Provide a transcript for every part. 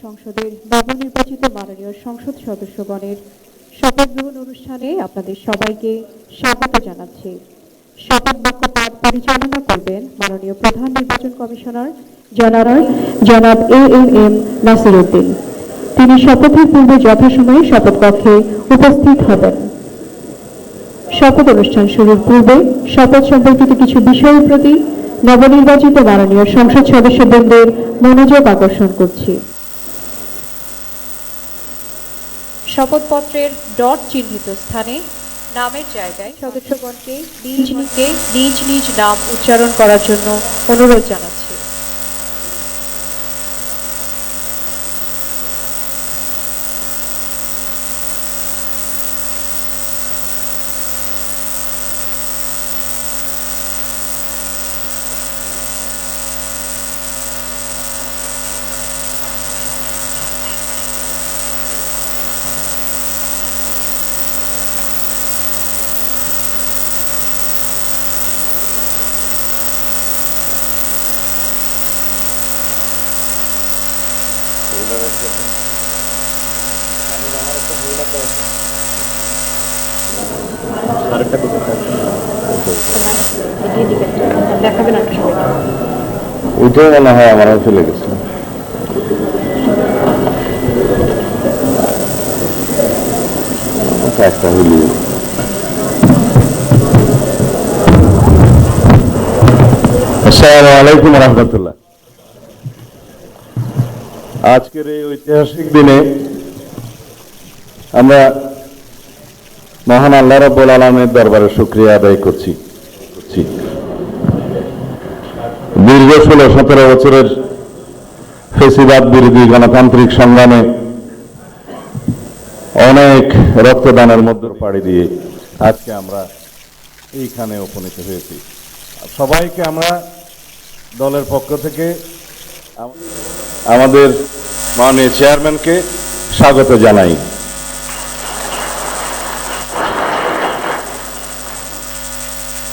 সংসদের নবনির্বাচিত মাননীয় সংসদ সদস্যগণের শপথ গ্রহণ অনুষ্ঠানে আপনাদের সবাইকে স্বাগত জানাচ্ছি। শপথ বাক্য পাঠ পরিচালনা করবেন মাননীয় প্রধান নির্বাচন কমিশনার জনাব AMM নাসির উদ্দিন। তিনি শপথের পূর্বে যথাসময়ে শপথ কক্ষে উপস্থিত হবেন। শপথ অনুষ্ঠান শুরুর পূর্বে শপথ সম্পর্কিত কিছু বিষয়ের প্রতি নবনির্বাচিত মাননীয় সংসদ সদস্যবৃন্দের মনোযোগ আকর্ষণ করছি। শপথপত্রের ডট চিহ্নিত স্থানে নামের জায়গায় সদস্যগণকে নিজ নিজ নাম উচ্চারণ করার জন্য অনুরোধ জানাচ্ছি। ওইটাই মনে হয় আমারও চলে গেছে। একটা হইলি আসসালামু আলাইকুম রহমতুল্লাহ। আজকের এই ঐতিহাসিক দিনে আমরা মহান আল্লাহ রাব্বুল আলামিনের দরবারে শুকরিয়া আদায় করছি। দীর্ঘ 16-17 বছরের ফেসিবাদ বিরোধী গণতান্ত্রিক সংগ্রামে অনেক রক্তদানের মধ্যে পাড়ি দিয়ে আজকে আমরা এইখানে উপনীত হয়েছি। সবাইকে আমরা দলের পক্ষ থেকে আমাদের মাননীয় চেয়ারম্যানকে স্বাগত জানাই।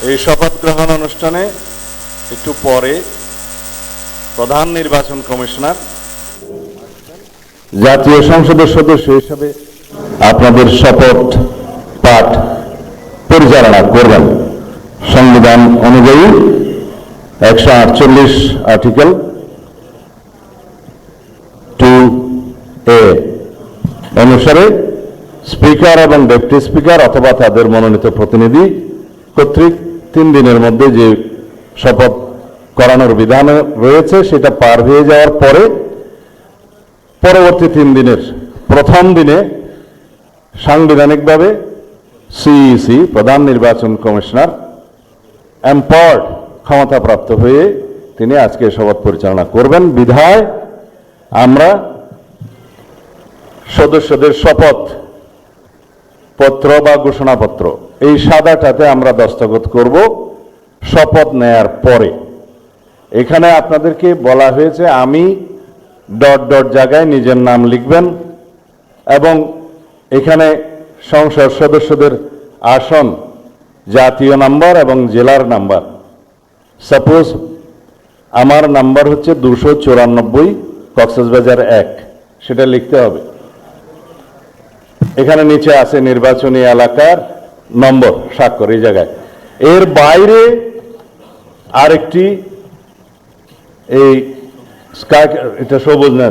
এই শপথ গ্রহণ অনুষ্ঠানে একটু পরে প্রধান নির্বাচন কমিশনার জাতীয় সংসদের সদস্য হিসেবে আপনাদের শপথ পাঠ পরিচালনা করবেন। সংবিধান অনুযায়ী 148 আর্টিকেল 2A অনুসারে স্পিকার এবং ডেপুটি স্পিকার অথবা তাদের মনোনীত প্রতিনিধি কর্তৃক 3 দিনের মধ্যে যে শপথ করানোর বিধান রয়েছে সেটা পার হয়ে যাওয়ার পরে পরবর্তী 3 দিনের প্রথম দিনে সাংবিধানিকভাবে সিইসি প্রধান নির্বাচন কমিশনার এম্পাওয়ার্ড ক্ষমতাপ্রাপ্ত হয়ে তিনি আজকে শপথ পরিচালনা করবেন। বিধায় আমরা সদস্যদের শপথ পত্র বা ঘোষণাপত্র এই সাদাটাতে আমরা দস্তখত করব শপথ নেয়ার পরে। এখানে আপনাদেরকে বলা হয়েছে আমি ডট ডট জায়গায় নিজের নাম লিখবেন এবং এখানে সংসদ সদস্যদের আসন, জাতীয় নাম্বার এবং জেলার নাম্বার। সাপোজ আমার নাম্বার হচ্ছে 294 কক্সবাজার 1, সেটা লিখতে হবে। এখানে নিচে আছে নির্বাচনী এলাকার নম্বর, স্বাক্ষর এই জায়গায়। এর বাইরে আরেকটি এই স্কাই, এটা সবুজ না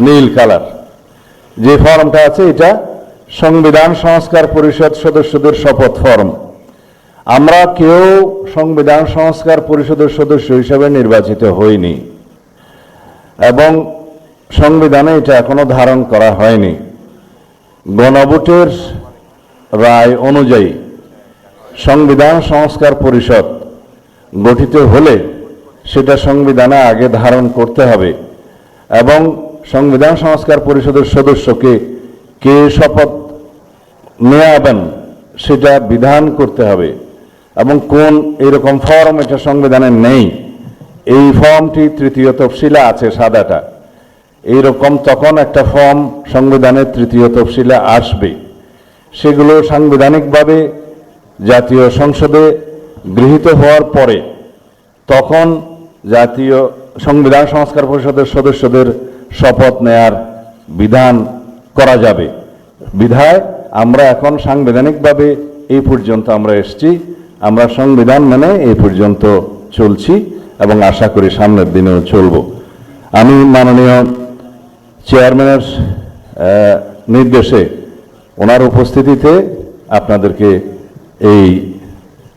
নীল কালার যে ফর্মটা আছে এটা সংবিধান সংস্কার পরিষদ সদস্যদের শপথ ফর্ম। আমরা কেউ সংবিধান সংস্কার পরিষদের সদস্য হিসেবে নির্বাচিত হইনি এবং সংবিধানে এটা এখনো ধারণ করা হয়নি। গণভোটের রায় অনুযায়ী সংবিধান সংস্কার পরিষদ গঠিত হলে সেটা সংবিধানে আগে ধারণ করতে হবে এবং সংবিধান সংস্কার পরিষদের সদস্যকে কে শপথ নেওয়াবেন সেটা বিধান করতে হবে এবং কোন এরকম ফর্ম এটা সংবিধানে নেই। এই ফর্মটি 3য় তফসিলে আছে সাদাটা। এইরকম তখন একটা ফর্ম সংবিধানের 3য় তফসিলে আসবে। সেগুলো সাংবিধানিকভাবে জাতীয় সংসদে গৃহীত হওয়ার পরে তখন জাতীয় সংবিধান সংস্কার পরিষদের সদস্যদের শপথ নেয়ার বিধান করা যাবে। বিধায় আমরা এখন সাংবিধানিকভাবে এই পর্যন্ত আমরা এসেছি, আমরা সংবিধান মেনে এই পর্যন্ত চলছি এবং আশা করি সামনের দিনেও চলব। আমি মাননীয় চেয়ারম্যানের নির্দেশে ওনার উপস্থিতিতে আপনাদেরকে এই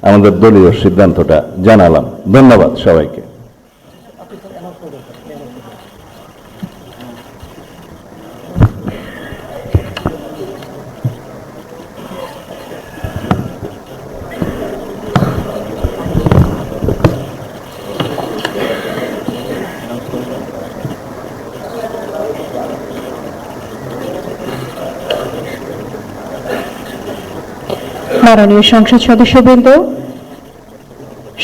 আমাদের দলীয় সিদ্ধান্তটা জানালাম। ধন্যবাদ সবাইকে। মাননীয় সংসদ সদস্যবৃন্দ,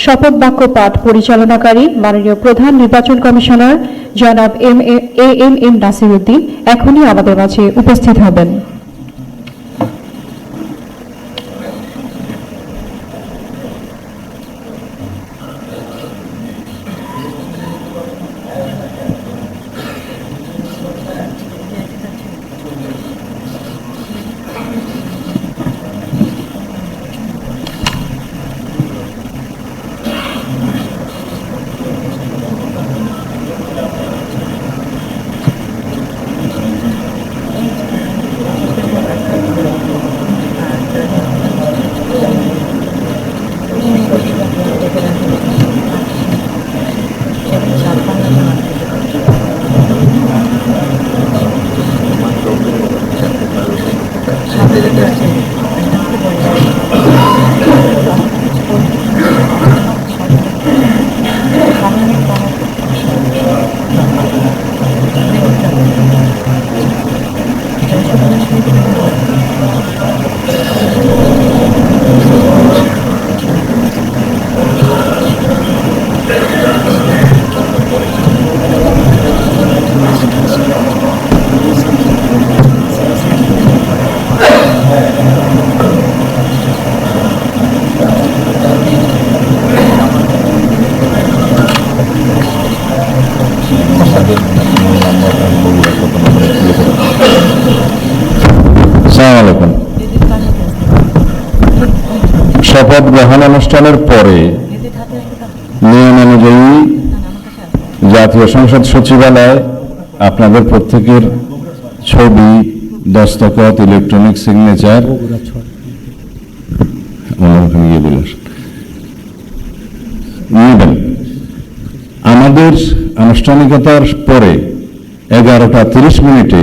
শপথ বাক্য পাঠ পরিচালনাকারী মাননীয় প্রধান নির্বাচন কমিশনার জনাব এএমএম নাসির উদ্দিন এখনই আমাদের মাঝে উপস্থিত হবেন। শপথ গ্রহণ অনুষ্ঠানের পরে নিয়ম অনুযায়ী জাতীয় সংসদ সচিবালয় আপনাদের প্রত্যেকের ছবি, দস্তখত, ইলেকট্রনিক সিগনেচার নেবেন। আমাদের আনুষ্ঠানিকতার পরে 11টা 30 মিনিটে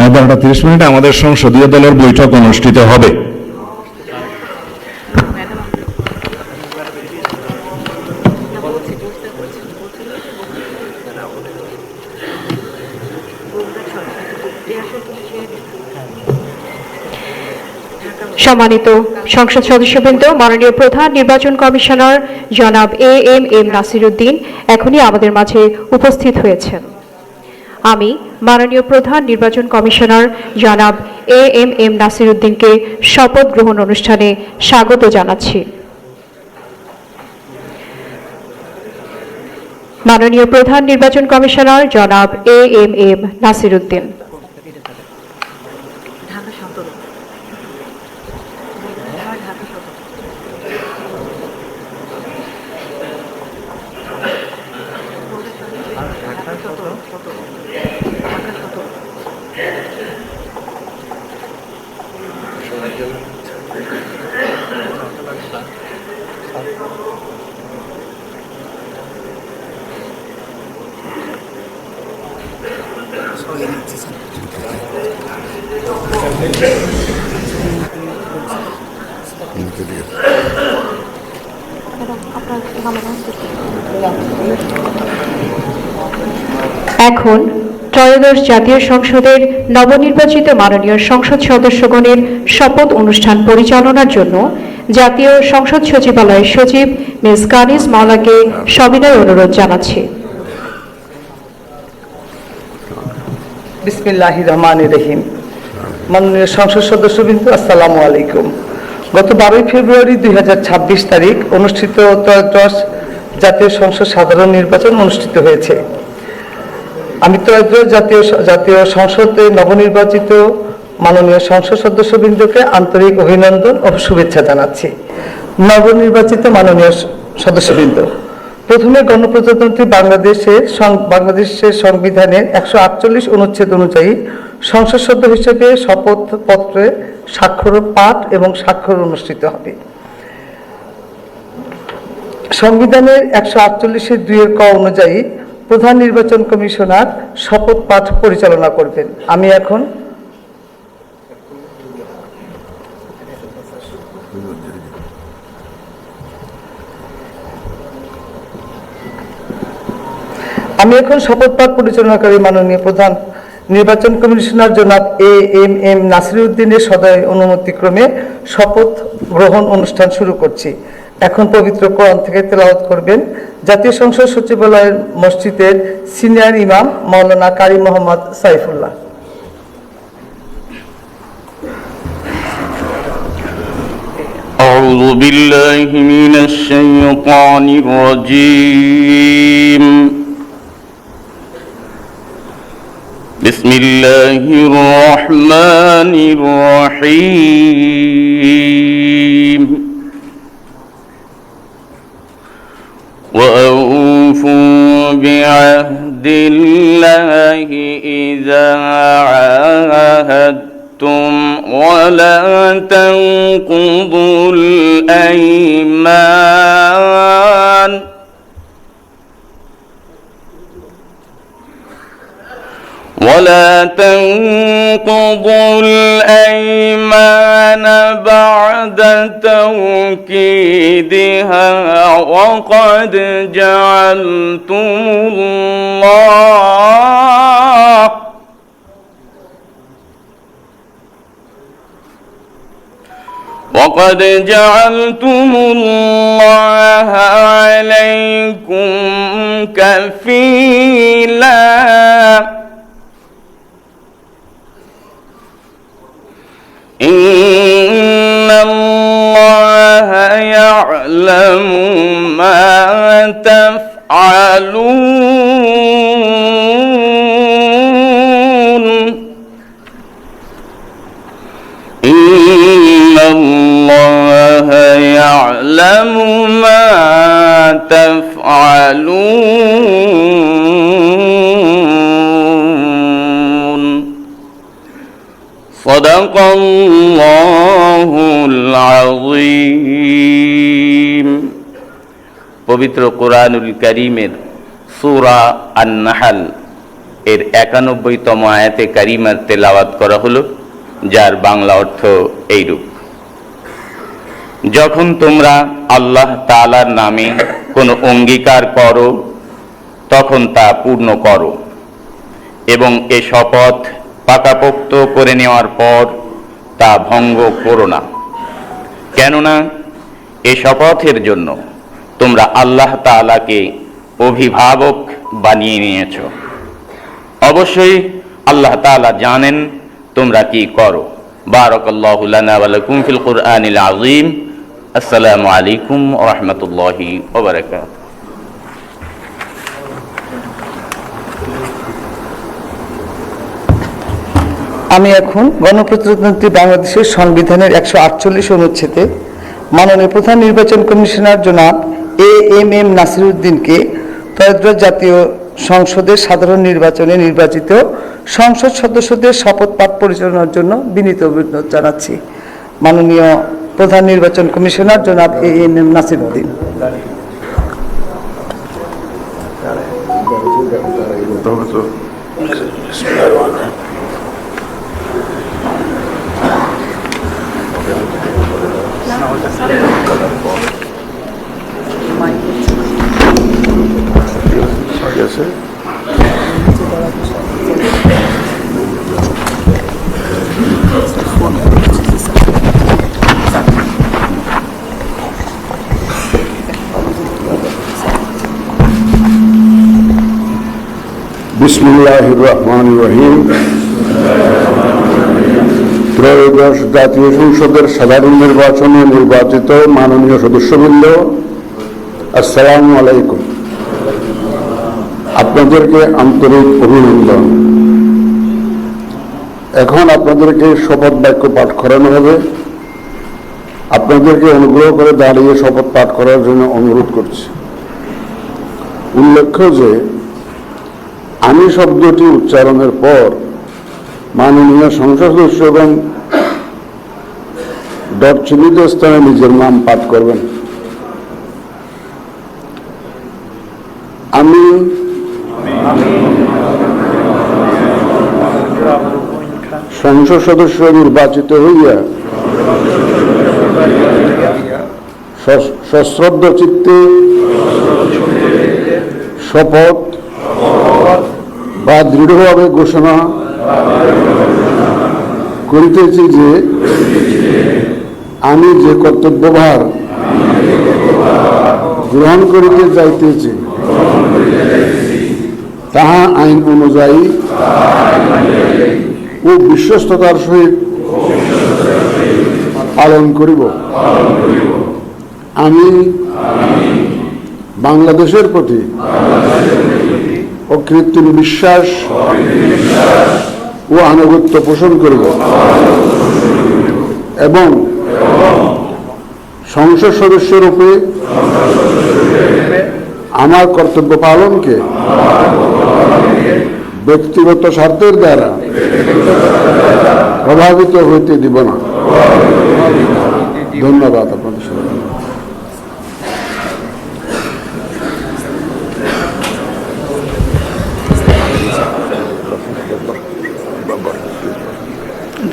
11টা 30 মিনিটে আমাদের সংসদীয় দলের বৈঠক অনুষ্ঠিত হবে। সম্মানিত সংসদ সদস্যবৃন্দ, মাননীয় প্রধান নির্বাচন কমিশনার জনাব এএমএম নাসির উদ্দিন এখনই আমাদের মাঝে উপস্থিত হয়েছেন। আমি মাননীয় প্রধান নির্বাচন কমিশনার জনাব এএমএম নাসির উদ্দিনকে শপথ গ্রহণ অনুষ্ঠানে স্বাগত জানাচ্ছি। মাননীয় প্রধান নির্বাচন কমিশনার জনাব এএমএম নাসির উদ্দিন। এখন ত্রয়োদশ জাতীয় সংসদের নবনির্বাচিত মাননীয় সংসদ সদস্যগণের শপথ অনুষ্ঠান পরিচালনার জন্য জাতীয় সংসদ সচিবালয়ের সচিব মিস কানিজ মাওলাকে সবিনয় অনুরোধ জানাচ্ছি। বিসমিল্লাহির রহমানির রহিম। মাননীয় সংসদ সদস্যবৃন্দ, আসসালামু আলাইকুম। গত 12 ফেব্রুয়ারি 2026 তারিখ অনুষ্ঠিত ত্রয়োদশ জাতীয় সংসদ সাধারণ নির্বাচন অনুষ্ঠিত হয়েছে। আমি ত্রয়োদশ জাতীয় সংসদে নবনির্বাচিত মাননীয় সংসদ সদস্যবৃন্দকে আন্তরিক অভিনন্দন ও শুভেচ্ছা জানাচ্ছি। নবনির্বাচিত মাননীয় সদস্যবৃন্দ, প্রথমে গণপ্রজাতন্ত্রী বাংলাদেশের সংবিধানের 148 অনুচ্ছেদ অনুযায়ী সংসদ সদস্য হিসেবে শপথপত্রে স্বাক্ষর পাঠ এবং স্বাক্ষর অনুষ্ঠিত হবে। সংবিধানের 148-এর 2 ক অনুযায়ী প্রধান নির্বাচন কমিশনার শপথ পাঠ পরিচালনা করবেন। আমি এখন শপথ পাঠ পরিচালনাকারী মাননীয় প্রধান নির্বাচন কমিশনার জনাব এম নাসিরউদ্দিনের সদয় অনুমতিক্রমে শপথ গ্রহণ অনুষ্ঠান শুরু করছি। এখন পবিত্র কোরআন থেকে তেলাওয়াত করবেন জাতীয় সংসদ সচিবালয়ের মসজিদের সিনিয়র ইমাম মাওলানা কারি মোহাম্মদ সাইফুল্লাহ। أعوذ بالله من الشيطان الرجيم. بسم الله الرحمن الرحيم. وأوفوا بعهد الله إذا عاهدتم ولا تنقضوا الأيمان بعد توكيدها وقد جعلتم الله عليكم كفيلا إن الله يعلم ما تفعلون إن الله يعلم ما تفعلون صدق الله العظيم. পবিত্র কোরআনুল কারীমের সূরা আন-নাহল এর 91তম আয়াতে কারিমার তেলাওয়াত করা হলো, যার বাংলা অর্থ এইরূপ: যখন তোমরা আল্লাহ তাআলার নামে কোনো অঙ্গীকার করো তখন তা পূর্ণ করো এবং এ শপথ পাকাপোক্ত করে নেওয়ার পর তা ভঙ্গ করো না, কেননা এ শপথের জন্য তোমরা আল্লাহ তাআলাকে অভিভাবক বানিয়ে নিয়েছ। অবশ্যই আল্লাহ তাআলা জানেন তোমরা কি করো। বারাকাল্লাহু লানা ওয়া লাকুম ফিল কুরআনিল আযীম। আসসালামু আলাইকুম ওয়া রাহমাতুল্লাহি ওয়া বারাকাতুহু। আমি এখন গণপ্রজাতন্ত্রী বাংলাদেশের সংবিধানের 148 অনুচ্ছেদে মাননীয় প্রধান নির্বাচন কমিশনার জনাব এম নাসিরউদ্দিনকে ত্রয়োদশ জাতীয় সংসদের সাধারণ নির্বাচনে নির্বাচিত সংসদ সদস্যদের শপথ পাঠ পরিচালনার জন্য বিনীত অনুরোধ জানাচ্ছি। মাননীয় প্রধান নির্বাচন কমিশনার জনাব এম নাসিরউদ্দিন। বিসমিল্লাহির রহমানির রহিম। ত্রয়োদশ জাতীয় সংসদের সাধারণ নির্বাচনে নির্বাচিত মাননীয় সদস্যবৃন্দ, আসসালামু আলাইকুম। আপনাদেরকে আন্তরিক অভিনন্দন। এখন আপনাদেরকে শপথ বাক্য পাঠ করানো হবে। আপনাদেরকে অনুগ্রহ করে দাঁড়িয়ে শপথ পাঠ করার জন্য অনুরোধ করছি। উল্লেখ্য যে আমি শব্দটি উচ্চারণের পর মাননীয় সংসদ সদস্যগণ চিহ্নিত স্থানে নিজের নাম পাঠ করবেন। আমি সংসদ সদস্য নির্বাচিত হইয়া সশ্রদ্ধ চিত্তে শপথ বা দৃঢ়ভাবে ঘোষণা করিতেছি যে আমি যে কর্তব্যভার গ্রহণ করিতে যাইতেছি তাহা আইন অনুযায়ী ও বিশ্বস্ততার সহিত পালন করিব। আমি বাংলাদেশের প্রতি অকৃত্রিম বিশ্বাস ও আনুগত্য পোষণ করিব এবং সংসদ সদস্য রূপে আমার কর্তব্য পালনকে ব্যক্তিগত স্বার্থের দ্বারা প্রভাবিত হইতে দিব না। ধন্যবাদ আপনাদের সবাই।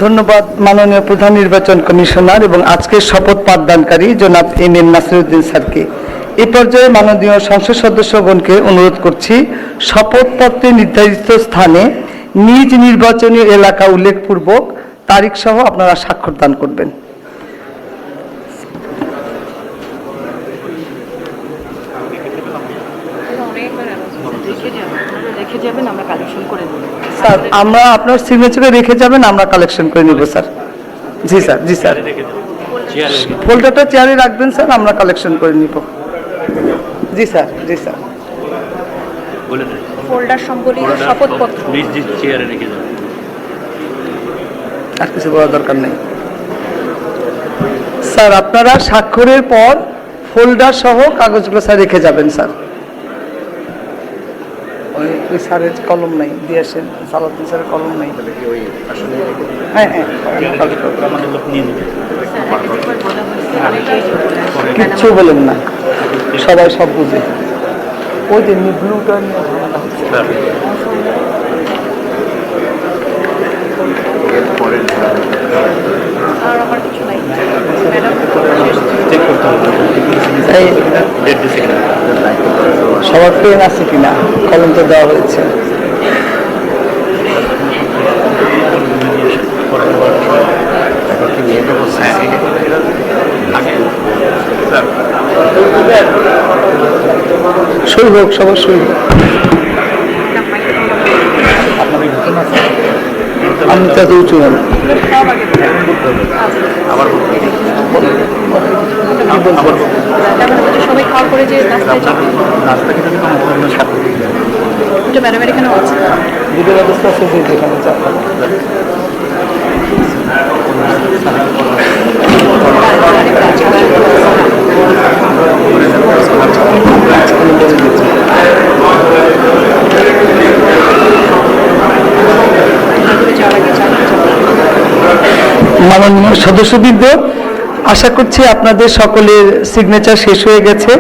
ধন্যবাদ মাননীয় প্রধান নির্বাচন কমিশনার এবং আজকের শপথ পাঠদানকারী জনাব এম নাসিরউদ্দিন স্যারকে। এই পর্যায়ে মাননীয় সংসদ সদস্যগণকে অনুরোধ করছি শপথপত্রে নির্ধারিত স্থানে নিজ নির্বাচনী এলাকা উল্লেখপূর্বক তারিখ সহ আপনারা স্বাক্ষর দান করবেন। স্যার আমরা আপনার সিগনেচারে রেখে যাবেন, আমরা কালেকশন করে নিব স্যার। জি স্যার, জি স্যার, ফোল্ডারটা চেয়ারে রাখবেন স্যার, আমরা কালেকশন করে নিব। জি স্যার, জি স্যার। ফোল্ডার সম্বলিত শপথপত্র নিজ নিজ চেয়ারে রেখে যাবেন। আর কিছু বলার দরকার নেই স্যার। আপনারা স্বাক্ষরের পর ফোল্ডার সহ কাগজগুলো স্যার রেখে যাবেন স্যার। ওই স্যারের কলম নাই, দিয়ে আসেন। সালাউদ্দিন স্যারের কলম নাই। হ্যাঁ হ্যাঁ, কিচ্ছু বলেন না, সবাই সব বুঝে। ওই যে ব্লুটা নিয়ে ঝামেলা হচ্ছে। আর আমার কিছু নাই সবার পেন আছে কিনা, কলম তো দেওয়া হয়েছে। সই হোক, সবার সই হোক। আমি তো এত উঁচু হন। সবাই খাওয়ার পরে যে নাস্তায় যাবে, ওটা ম্যাডামের এখানেও আছে। দুটো ব্যবস্থা আছে যেখানে মাননীয় সদস্যবৃন্দ, আশা করছি আপনাদের সকলের সিগনেচার শেষ হয়ে গেছে।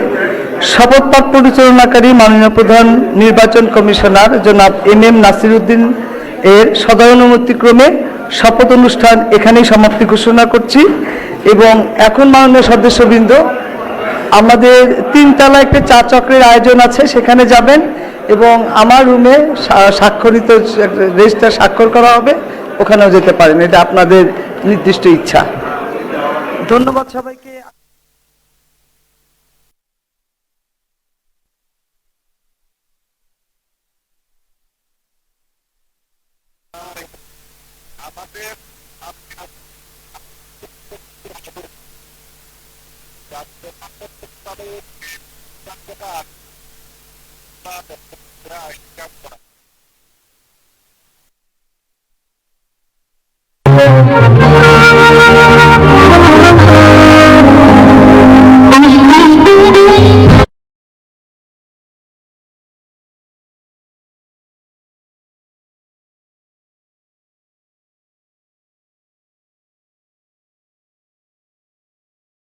শপথ পাঠ পরিচালনাকারী মাননীয় প্রধান নির্বাচন কমিশনার জনাব এম নাসিরউদ্দিন এর সদয়ানুমতিক্রমে শপথ অনুষ্ঠান এখানেই সমাপ্তি ঘোষণা করছি। এবং এখন মাননীয় সদস্যবৃন্দ, আমাদের 3 তলা একটা চা চক্রের আয়োজন আছে, সেখানে যাবেন এবং আমার রুমে স্বাক্ষরিত রেজিস্টার স্বাক্ষর করা হবে, ওখানেও যেতে পারেন। এটা আপনাদের নির্দিষ্ট ইচ্ছা। ধন্যবাদ সবাইকে। আমাদের Thank you.